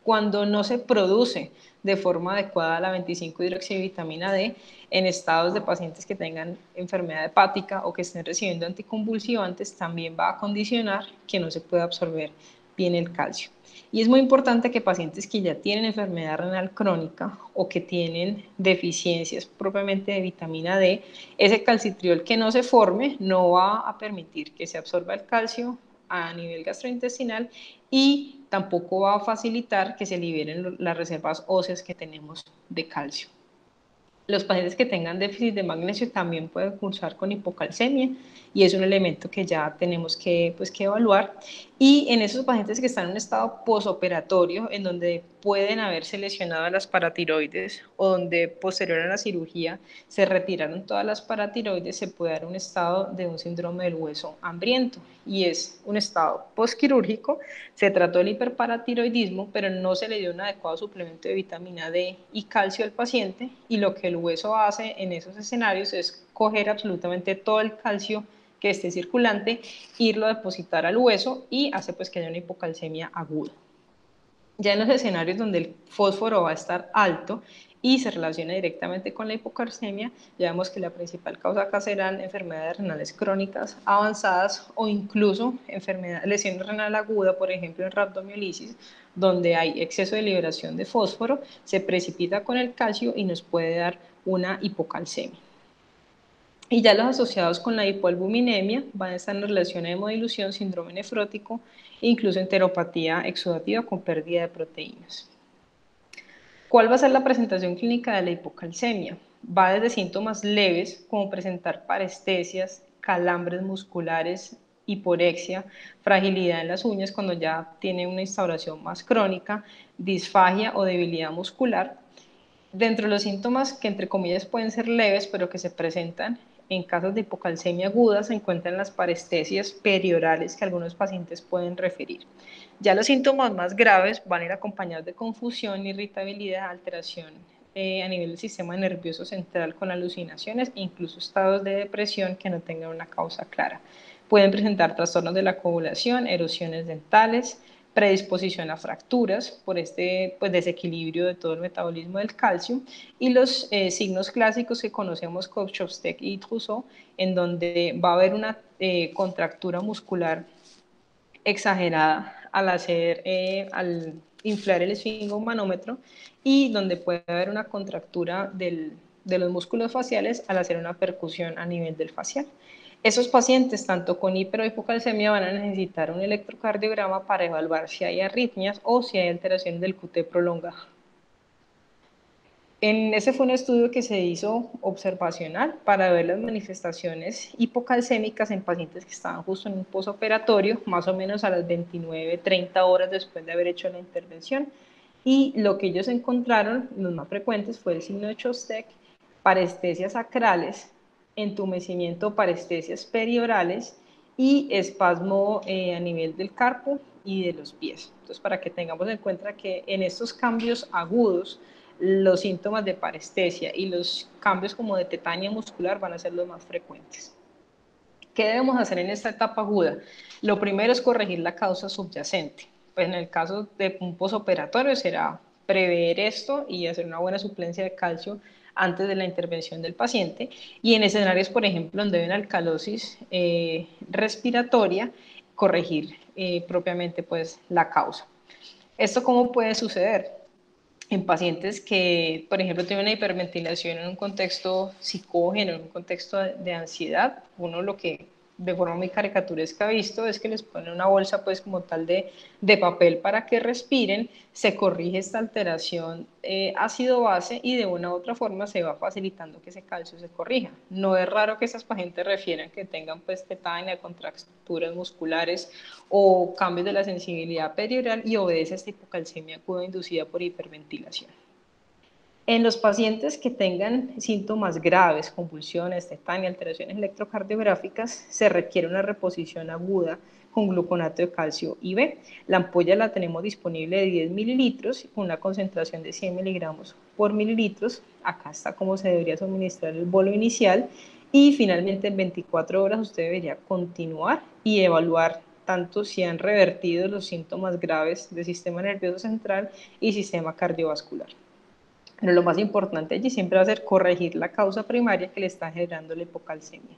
Cuando no se produce de forma adecuada la 25-hidroxivitamina D en estados de pacientes que tengan enfermedad hepática o que estén recibiendo anticonvulsivantes, también va a condicionar que no se pueda absorber bien el calcio. Y es muy importante que pacientes que ya tienen enfermedad renal crónica o que tienen deficiencias propiamente de vitamina D, ese calcitriol que no se forme no va a permitir que se absorba el calcio a nivel gastrointestinal, y tampoco va a facilitar que se liberen las reservas óseas que tenemos de calcio. Los pacientes que tengan déficit de magnesio también pueden cursar con hipocalcemia, y es un elemento que ya tenemos que evaluar. Y en esos pacientes que están en un estado posoperatorio, en donde pueden haberse lesionado las paratiroides o donde posterior a la cirugía se retiraron todas las paratiroides, se puede dar un estado de un síndrome del hueso hambriento, y es un estado postquirúrgico. Se trató el hiperparatiroidismo, pero no se le dio un adecuado suplemento de vitamina D y calcio al paciente, y lo que el hueso hace en esos escenarios es coger absolutamente todo el calcio que esté circulante, irlo a depositar al hueso, y hace pues que haya una hipocalcemia aguda. Ya en los escenarios donde el fósforo va a estar alto, y se relaciona directamente con la hipocalcemia, ya vemos que la principal causa acá serán enfermedades renales crónicas avanzadas o incluso lesiones renal aguda, por ejemplo en rhabdomiolisis, donde hay exceso de liberación de fósforo, se precipita con el calcio y nos puede dar una hipocalcemia. Y ya los asociados con la hipoalbuminemia van a estar en relación a hemodilución, síndrome nefrótico e incluso enteropatía exudativa con pérdida de proteínas. ¿Cuál va a ser la presentación clínica de la hipocalcemia? Va desde síntomas leves, como presentar parestesias, calambres musculares, hiporexia, fragilidad en las uñas cuando ya tiene una instauración más crónica, disfagia o debilidad muscular. Dentro de los síntomas que entre comillas pueden ser leves, pero que se presentan en casos de hipocalcemia aguda, se encuentran las parestesias periorales que algunos pacientes pueden referir. Ya los síntomas más graves van a ir acompañados de confusión, irritabilidad, alteración a nivel del sistema nervioso central con alucinaciones e incluso estados de depresión que no tengan una causa clara. Pueden presentar trastornos de la coagulación, erosiones dentales, predisposición a fracturas por este desequilibrio de todo el metabolismo del calcio y los signos clásicos que conocemos como Chopsteck y Trousseau, en donde va a haber una contractura muscular exagerada al inflar el esfingomanómetro y donde puede haber una contractura de los músculos faciales al hacer una percusión a nivel del facial. Esos pacientes, tanto con hiper o hipocalcemia, van a necesitar un electrocardiograma para evaluar si hay arritmias o si hay alteraciones del QT prolongado. Ese fue un estudio que se hizo observacional para ver las manifestaciones hipocalcémicas en pacientes que estaban justo en un posoperatorio, más o menos a las 29, 30 horas después de haber hecho la intervención. Y lo que ellos encontraron, los más frecuentes, fue el signo de Chopsteck, parestesias sacrales, entumecimiento, parestesias periorales y espasmo a nivel del carpo y de los pies. Entonces, para que tengamos en cuenta que en estos cambios agudos, los síntomas de parestesia y los cambios como de tetania muscular van a ser los más frecuentes. ¿Qué debemos hacer en esta etapa aguda? Lo primero es corregir la causa subyacente. Pues en el caso de un posoperatorio será prever esto y hacer una buena suplencia de calcio antes de la intervención del paciente. Y en escenarios, por ejemplo, donde hay una alcalosis respiratoria, corregir propiamente pues la causa. ¿Esto cómo puede suceder? En pacientes que, por ejemplo, tienen una hiperventilación en un contexto psicógeno, en un contexto de ansiedad, uno lo que de forma muy caricaturesca ha visto es que les ponen una bolsa pues como tal de papel para que respiren, se corrige esta alteración ácido-base y de una u otra forma se va facilitando que ese calcio se corrija. No es raro que esas pacientes refieran que tengan pues tetania, contracturas musculares o cambios de la sensibilidad perioral y obedece a esta hipocalcemia aguda inducida por hiperventilación. En los pacientes que tengan síntomas graves, convulsiones, tetania, alteraciones electrocardiográficas, se requiere una reposición aguda con gluconato de calcio IV. La ampolla la tenemos disponible de 10 mililitros con una concentración de 100 miligramos por mililitros. Acá está cómo se debería suministrar el bolo inicial y finalmente en 24 horas usted debería continuar y evaluar tanto si han revertido los síntomas graves del sistema nervioso central y sistema cardiovascular. Pero lo más importante allí siempre va a ser corregir la causa primaria que le está generando la hipocalcemia.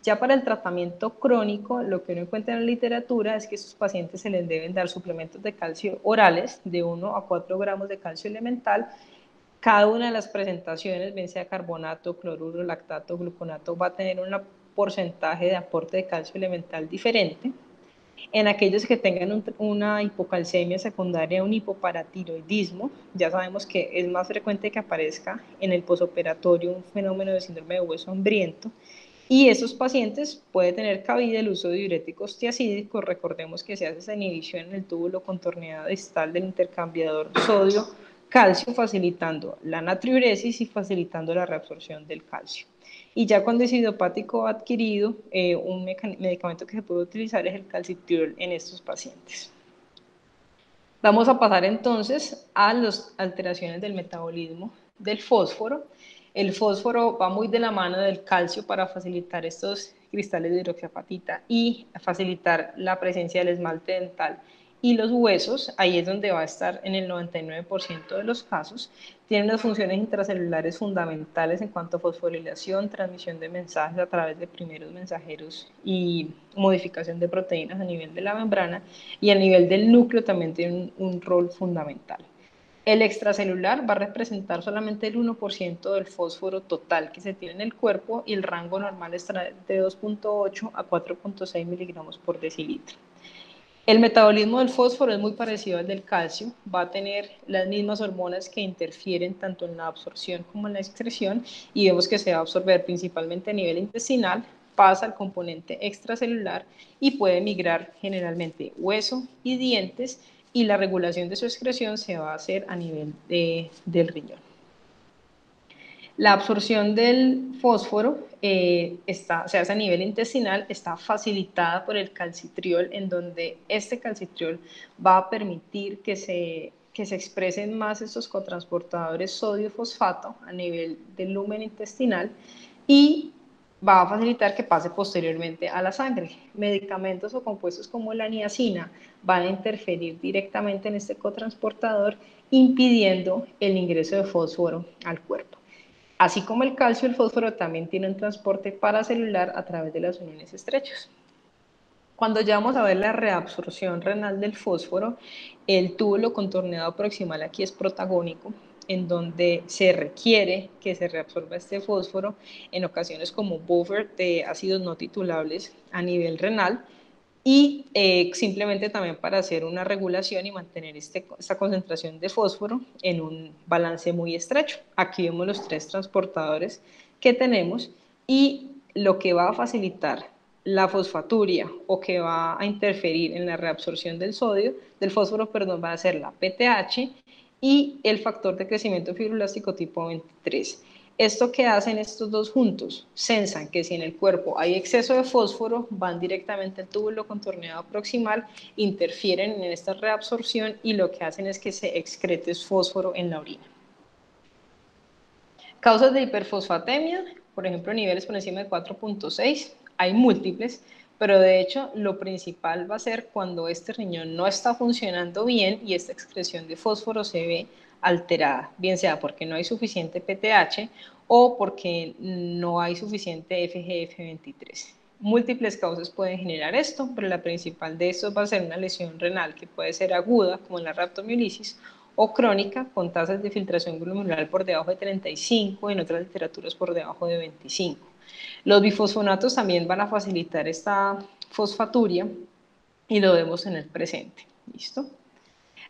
Ya para el tratamiento crónico, lo que uno encuentra en la literatura es que a estos pacientes se les deben dar suplementos de calcio orales de 1 a 4 gramos de calcio elemental. Cada una de las presentaciones, bien sea carbonato, cloruro, lactato, gluconato, va a tener un porcentaje de aporte de calcio elemental diferente. En aquellos que tengan una hipocalcemia secundaria, un hipoparatiroidismo, ya sabemos que es más frecuente que aparezca en el posoperatorio un fenómeno de síndrome de hueso hambriento, y esos pacientes puede tener cabida el uso de diuréticos tiacídicos. Recordemos que se hace esa inhibición en el túbulo contorneado distal del intercambiador sodio-calcio, facilitando la natriuresis y facilitando la reabsorción del calcio. Y ya cuando es idiopático adquirido, un medicamento que se puede utilizar es el calcitriol en estos pacientes. Vamos a pasar entonces a las alteraciones del metabolismo del fósforo. El fósforo va muy de la mano del calcio para facilitar estos cristales de hidroxiapatita y facilitar la presencia del esmalte dental Y los huesos, ahí es donde va a estar en el 99% de los casos, tienen unas funciones intracelulares fundamentales en cuanto a fosforilación, transmisión de mensajes a través de primeros mensajeros y modificación de proteínas a nivel de la membrana, y a nivel del núcleo también tienen un rol fundamental. El extracelular va a representar solamente el 1% del fósforo total que se tiene en el cuerpo, y el rango normal está de 2.8 a 4.6 miligramos por decilitro. El metabolismo del fósforo es muy parecido al del calcio, va a tener las mismas hormonas que interfieren tanto en la absorción como en la excreción, y vemos que se va a absorber principalmente a nivel intestinal, pasa al componente extracelular y puede migrar generalmente hueso y dientes, y la regulación de su excreción se va a hacer a nivel del riñón. La absorción del fósforo se hace a nivel intestinal, está facilitada por el calcitriol, en donde este calcitriol va a permitir que se expresen más estos cotransportadores sodio-fosfato a nivel del lumen intestinal, y va a facilitar que pase posteriormente a la sangre. Medicamentos o compuestos como la niacina van a interferir directamente en este cotransportador, impidiendo el ingreso de fósforo al cuerpo. Así como el calcio, el fósforo también tiene un transporte paracelular a través de las uniones estrechas. Cuando ya vamos a ver la reabsorción renal del fósforo, el túbulo contorneado proximal aquí es protagónico, en donde se requiere que se reabsorba este fósforo en ocasiones como buffer de ácidos no titulables a nivel renal, y simplemente también para hacer una regulación y mantener esta concentración de fósforo en un balance muy estrecho. Aquí vemos los tres transportadores que tenemos, y lo que va a facilitar la fosfaturia o que va a interferir en la reabsorción del fósforo, perdón, va a ser la PTH y el factor de crecimiento fibroblástico tipo 23. ¿Esto que hacen estos dos juntos? Sensan que si en el cuerpo hay exceso de fósforo, van directamente al túbulo contorneado proximal, interfieren en esta reabsorción y lo que hacen es que se excrete fósforo en la orina. Causas de hiperfosfatemia, por ejemplo, niveles por encima de 4.6, hay múltiples, pero de hecho lo principal va a ser cuando este riñón no está funcionando bien y esta excreción de fósforo se ve alterada, bien sea porque no hay suficiente PTH o porque no hay suficiente FGF23. Múltiples causas pueden generar esto, pero la principal de estos va a ser una lesión renal que puede ser aguda, como en la rhabdomiolisis, o crónica, con tasas de filtración glomerular por debajo de 35, en otras literaturas por debajo de 25. Los bifosfonatos también van a facilitar esta fosfaturia y lo vemos en el presente. ¿Listo?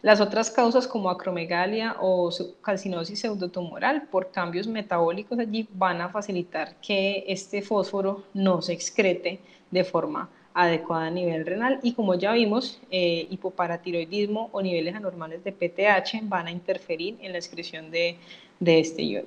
Las otras causas como acromegalia o calcinosis pseudotumoral por cambios metabólicos allí van a facilitar que este fósforo no se excrete de forma adecuada a nivel renal, y como ya vimos, hipoparatiroidismo o niveles anormales de PTH van a interferir en la excreción de este iodo.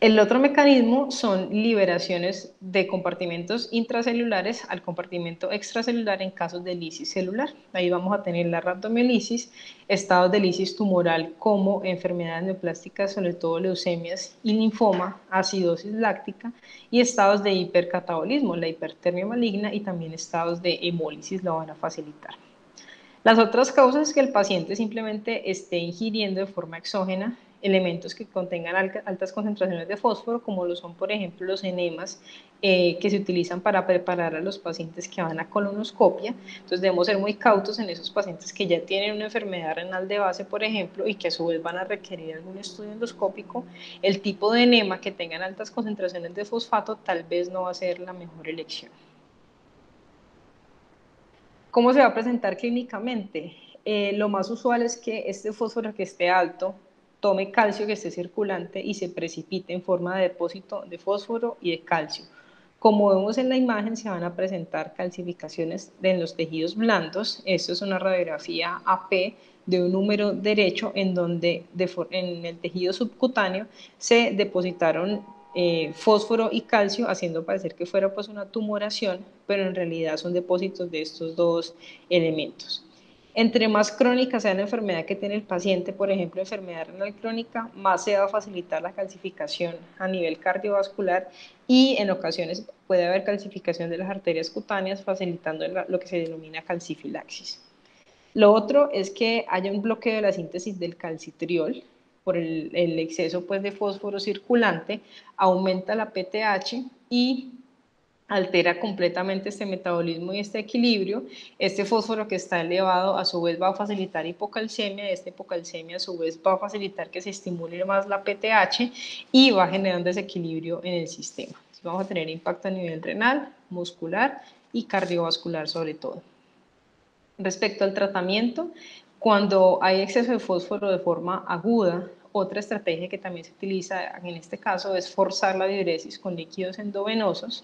El otro mecanismo son liberaciones de compartimentos intracelulares al compartimento extracelular en casos de lisis celular. Ahí vamos a tener la rhabdomiolisis, estados de lisis tumoral como enfermedades neoplásticas, sobre todo leucemias y linfoma, acidosis láctica, y estados de hipercatabolismo, la hipertermia maligna, y también estados de hemólisis lo van a facilitar. Las otras causas es que el paciente simplemente esté ingiriendo de forma exógena elementos que contengan altas concentraciones de fósforo, como lo son, por ejemplo, los enemas que se utilizan para preparar a los pacientes que van a colonoscopia. Entonces debemos ser muy cautos en esos pacientes que ya tienen una enfermedad renal de base, por ejemplo, y que a su vez van a requerir algún estudio endoscópico. El tipo de enema que tengan altas concentraciones de fosfato tal vez no va a ser la mejor elección. ¿Cómo se va a presentar clínicamente? Lo más usual es que este fósforo que esté alto tome calcio que esté circulante y se precipite en forma de depósito de fósforo y de calcio. Como vemos en la imagen, se van a presentar calcificaciones en los tejidos blandos. Esto es una radiografía AP de un número derecho en donde en el tejido subcutáneo se depositaron fósforo y calcio, haciendo parecer que fuera pues una tumoración, pero en realidad son depósitos de estos dos elementos. Entre más crónica sea la enfermedad que tiene el paciente, por ejemplo, enfermedad renal crónica, más se va a facilitar la calcificación a nivel cardiovascular, y en ocasiones puede haber calcificación de las arterias cutáneas, facilitando lo que se denomina calcifilaxis. Lo otro es que haya un bloqueo de la síntesis del calcitriol por el exceso pues, de fósforo circulante, aumenta la PTH y altera completamente este metabolismo y este equilibrio. Este fósforo que está elevado a su vez va a facilitar hipocalcemia, esta hipocalcemia a su vez va a facilitar que se estimule más la PTH y va a generar un desequilibrio en el sistema. Entonces vamos a tener impacto a nivel renal, muscular y cardiovascular sobre todo. Respecto al tratamiento, cuando hay exceso de fósforo de forma aguda, otra estrategia que también se utiliza en este caso es forzar la diuresis con líquidos endovenosos.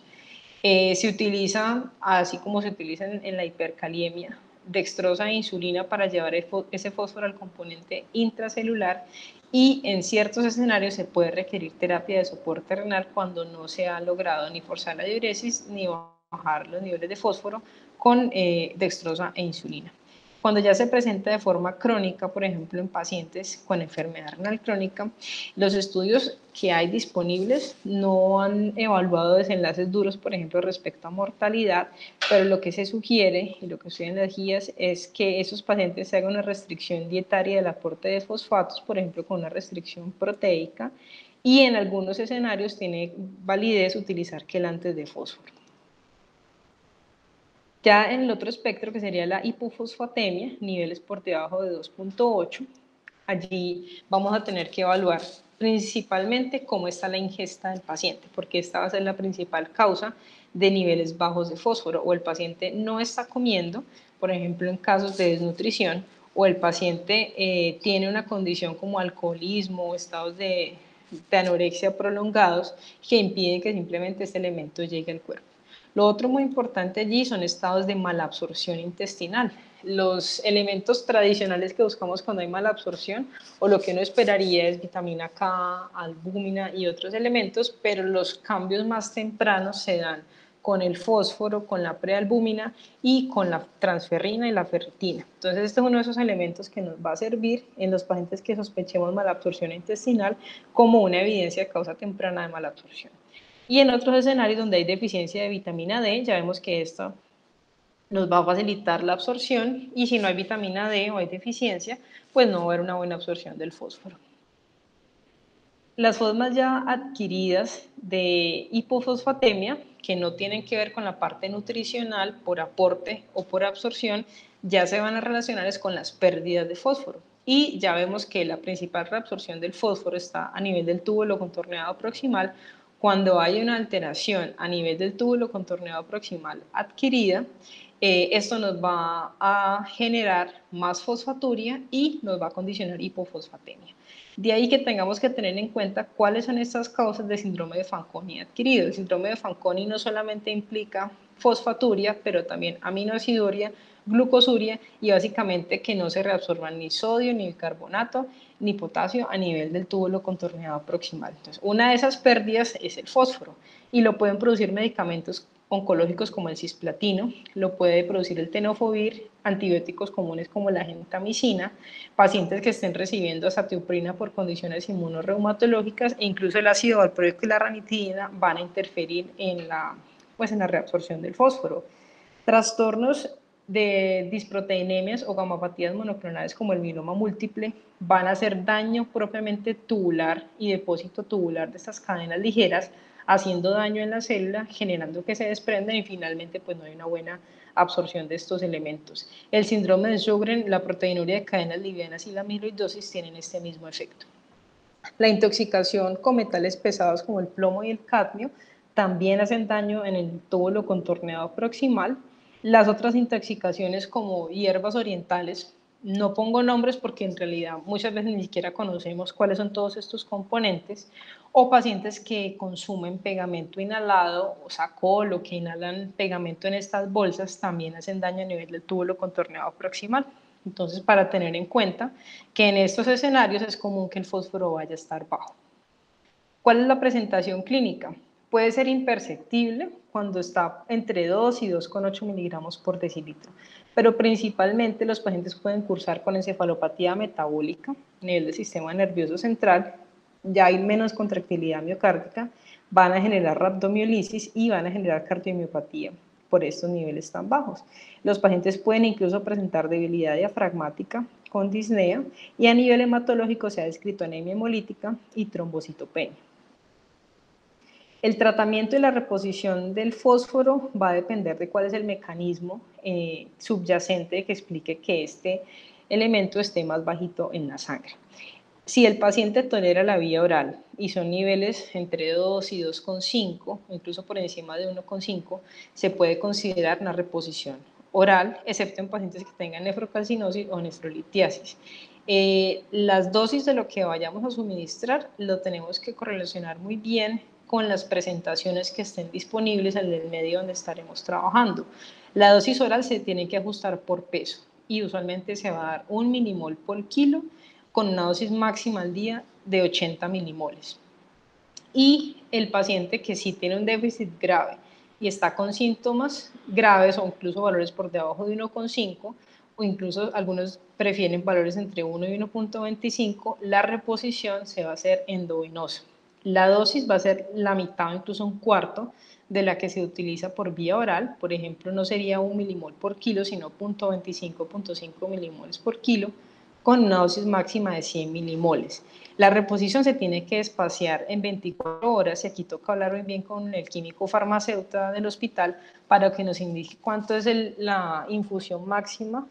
Se utiliza, así como se utiliza en la hipercaliemia, dextrosa e insulina para llevar ese fósforo al componente intracelular y en ciertos escenarios se puede requerir terapia de soporte renal cuando no se ha logrado ni forzar la diuresis ni bajar los niveles de fósforo con dextrosa e insulina. Cuando ya se presenta de forma crónica, por ejemplo, en pacientes con enfermedad renal crónica, los estudios que hay disponibles no han evaluado desenlaces duros, por ejemplo, respecto a mortalidad, pero lo que se sugiere y lo que estoy en las guías es que esos pacientes se hagan una restricción dietaria del aporte de fosfatos, por ejemplo, con una restricción proteica, y en algunos escenarios tiene validez utilizar quelantes de fósforo. Ya en el otro espectro, que sería la hipofosfatemia, niveles por debajo de 2.8, allí vamos a tener que evaluar principalmente cómo está la ingesta del paciente, porque esta va a ser la principal causa de niveles bajos de fósforo, o el paciente no está comiendo, por ejemplo en casos de desnutrición, o el paciente tiene una condición como alcoholismo o estados de anorexia prolongados que impiden que simplemente este elemento llegue al cuerpo. Lo otro muy importante allí son estados de malabsorción intestinal. Los elementos tradicionales que buscamos cuando hay malabsorción, o lo que uno esperaría es vitamina K, albúmina y otros elementos, pero los cambios más tempranos se dan con el fósforo, con la prealbúmina y con la transferrina y la ferritina. Entonces, este es uno de esos elementos que nos va a servir en los pacientes que sospechemos malabsorción intestinal como una evidencia de causa temprana de malabsorción. Y en otros escenarios donde hay deficiencia de vitamina D, ya vemos que esto nos va a facilitar la absorción, y si no hay vitamina D o hay deficiencia, pues no va a haber una buena absorción del fósforo. Las formas ya adquiridas de hipofosfatemia, que no tienen que ver con la parte nutricional por aporte o por absorción, ya se van a relacionar con las pérdidas de fósforo. Y ya vemos que la principal reabsorción del fósforo está a nivel del túbulo contorneado proximal. Cuando hay una alteración a nivel del túbulo contorneado proximal adquirida, esto nos va a generar más fosfaturia y nos va a condicionar hipofosfatemia. De ahí que tengamos que tener en cuenta cuáles son estas causas de síndrome de Fanconi adquirido. El síndrome de Fanconi no solamente implica fosfaturia, pero también aminoaciduria, glucosuria, y básicamente que no se reabsorban ni sodio, ni bicarbonato, ni potasio a nivel del túbulo contorneado proximal. Entonces, una de esas pérdidas es el fósforo, y lo pueden producir medicamentos oncológicos como el cisplatino, lo puede producir el tenofovir, antibióticos comunes como la gentamicina, pacientes que estén recibiendo azathioprina por condiciones inmunorreumatológicas, e incluso el ácido valproico y la ranitidina van a interferir en la reabsorción del fósforo. Trastornos de disproteinemias o gamapatías monoclonales como el mieloma múltiple van a hacer daño propiamente tubular y depósito tubular de estas cadenas ligeras, haciendo daño en la célula, generando que se desprendan, y finalmente pues no hay una buena absorción de estos elementos. El síndrome de Sjögren, la proteinuria de cadenas livianas y la amiloidosis tienen este mismo efecto. La intoxicación con metales pesados como el plomo y el cadmio también hacen daño en el túbulo contorneado proximal. Las otras intoxicaciones como hierbas orientales, no pongo nombres porque en realidad muchas veces ni siquiera conocemos cuáles son todos estos componentes, o pacientes que consumen pegamento inhalado o sacol, o que inhalan pegamento en estas bolsas, también hacen daño a nivel del túbulo contorneado proximal. Entonces, para tener en cuenta que en estos escenarios es común que el fósforo vaya a estar bajo. ¿Cuál es la presentación clínica? Puede ser imperceptible cuando está entre 2 y 2,8 miligramos por decilitro, pero principalmente los pacientes pueden cursar con encefalopatía metabólica, a nivel del sistema nervioso central, ya hay menos contractilidad miocárdica, van a generar rhabdomiolisis y van a generar cardiomiopatía por estos niveles tan bajos. Los pacientes pueden incluso presentar debilidad diafragmática con disnea y a nivel hematológico se ha descrito anemia hemolítica y trombocitopenia. El tratamiento y la reposición del fósforo va a depender de cuál es el mecanismo subyacente que explique que este elemento esté más bajito en la sangre. Si el paciente tolera la vía oral y son niveles entre 2 y 2,5, incluso por encima de 1,5, se puede considerar una reposición oral, excepto en pacientes que tengan nefrocalcinosis o nefrolitiasis. Las dosis de lo que vayamos a suministrar lo tenemos que correlacionar muy bien con las presentaciones que estén disponibles en el medio donde estaremos trabajando. La dosis oral se tiene que ajustar por peso y usualmente se va a dar 1 milimol por kilo con una dosis máxima al día de 80 milimoles. Y el paciente que sí tiene un déficit grave y está con síntomas graves o incluso valores por debajo de 1,5 o incluso algunos prefieren valores entre 1 y 1,25, la reposición se va a hacer endovenosa. La dosis va a ser la mitad o incluso un cuarto de la que se utiliza por vía oral, por ejemplo, no sería 1 milimol por kilo, sino 0,25, 0,5 milimoles por kilo, con una dosis máxima de 100 milimoles. La reposición se tiene que espaciar en 24 horas y aquí toca hablar muy bien con el químico farmacéutico del hospital para que nos indique cuánto es la infusión máxima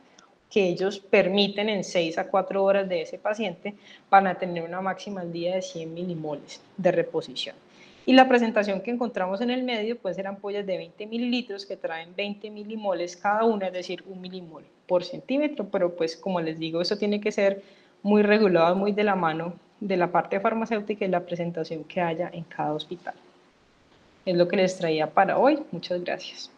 que ellos permiten en 6 a 4 horas de ese paciente para tener una máxima al día de 100 milimoles de reposición. Y la presentación que encontramos en el medio puede ser ampollas de 20 mililitros que traen 20 milimoles cada una, es decir, 1 milimol por centímetro, pero pues como les digo, eso tiene que ser muy regulado, muy de la mano de la parte farmacéutica y la presentación que haya en cada hospital. Es lo que les traía para hoy. Muchas gracias.